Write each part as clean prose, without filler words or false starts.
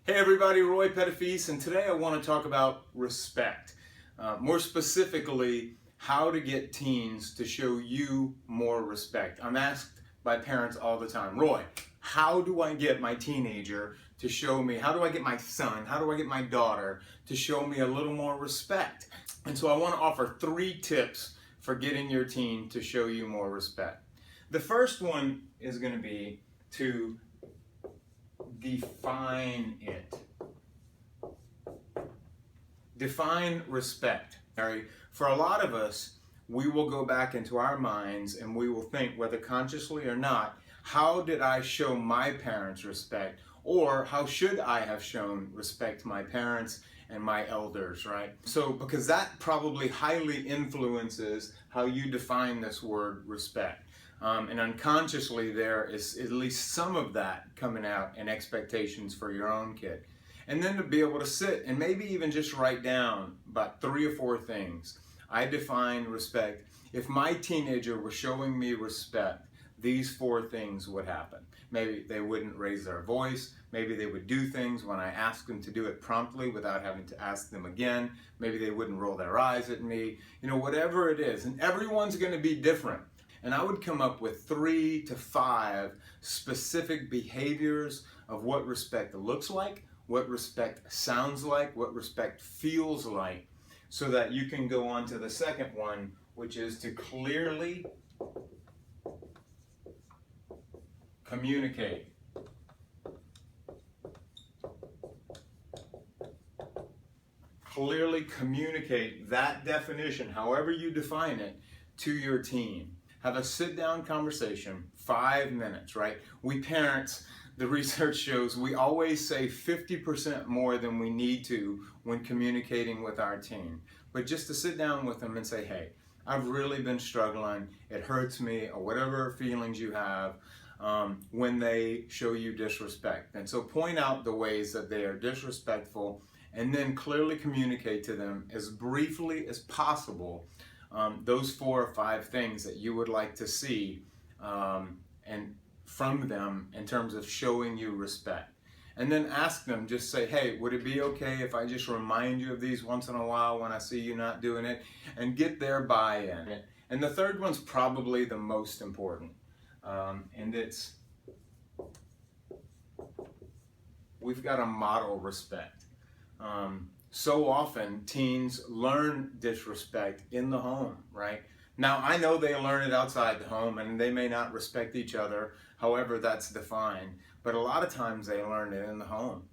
Hey everybody, Roy Pettifis, and today I want to talk about respect. More specifically, how to get teens to show you more respect. I'm asked by parents all the time, Roy, how do I get my teenager to show me, how do I get my son, how do I get my daughter to show me a little more respect? And so I want to offer 3 tips for getting your teen to show you more respect. The first one is going to be to define it. Define respect. For a lot of us, we will go back into our minds and we will think, whether consciously or not, how did I show my parents respect? Or how should I have shown respect to my parents and my elders, right? So, because that probably highly influences how you define this word respect. And unconsciously there is at least some of that coming out in expectations for your own kid. And then to be able to sit and maybe even just write down about 3 or 4 things. I define respect. If my teenager were showing me respect, these 4 things would happen. Maybe they wouldn't raise their voice. Maybe they would do things when I asked them to do it promptly without having to ask them again. Maybe they wouldn't roll their eyes at me. You know, whatever it is. And everyone's going to be different. And I would come up with 3 to 5 specific behaviors of what respect looks like, what respect sounds like, what respect feels like, so that you can go on to the second one, which is to clearly communicate. Clearly communicate that definition, however you define it, to your teen. Have a sit-down conversation, 5 minutes, right? We parents, the research shows, we always say 50% more than we need to when communicating with our teen. But just to sit down with them and say, hey, I've really been struggling, it hurts me, or whatever feelings you have when they show you disrespect. And so point out the ways that they are disrespectful and then clearly communicate to them as briefly as possible those 4 or 5 things that you would like to see and from them in terms of showing you respect. And then ask them, just say, hey, would it be okay if I just remind you of these once in a while when I see you not doing it? And get their buy-in. And the third one's probably the most important. And it's, we've got to model respect. So often teens learn disrespect in the home, right? Now, I know they learn it outside the home and they may not respect each other, however that's defined, but a lot of times they learn it in the home.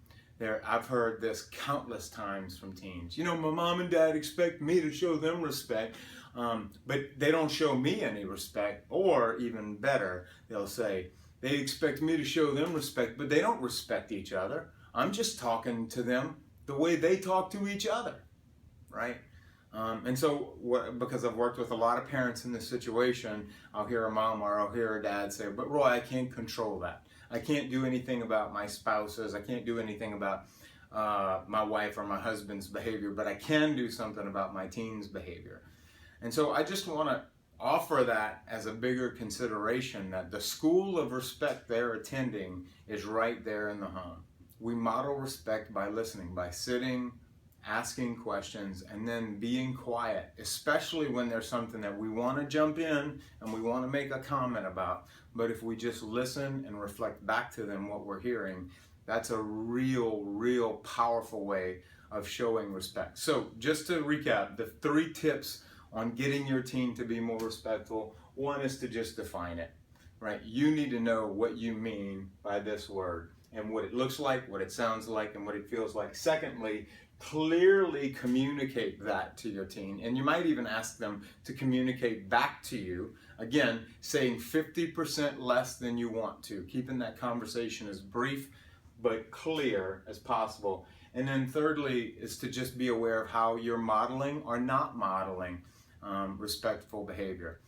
I've heard this countless times from teens. You know, my mom and dad expect me to show them respect, but they don't show me any respect, or even better, they'll say, they expect me to show them respect, but they don't respect each other. I'm just talking to them the way they talk to each other, right? And so, because I've worked with a lot of parents in this situation, I'll hear a mom or I'll hear a dad say, but Roy, I can't control that. I can't do anything about my spouses. I can't do anything about my wife or my husband's behavior, but I can do something about my teen's behavior. And so I just want to offer that as a bigger consideration, that the school of respect they're attending is right there in the home. We model respect by listening, by sitting, asking questions, and then being quiet, especially when there's something that we want to jump in and we want to make a comment about. But if we just listen and reflect back to them what we're hearing, that's a real powerful way of showing respect. So just to recap, the 3 tips on getting your teen to be more respectful. One is to just define it, right? You need to know what you mean by this word, and what it looks like, what it sounds like, and what it feels like. Secondly, clearly communicate that to your teen. And you might even ask them to communicate back to you. Again, saying 50% less than you want to, keeping that conversation as brief but clear as possible. And then thirdly is to just be aware of how you're modeling or not modeling respectful behavior.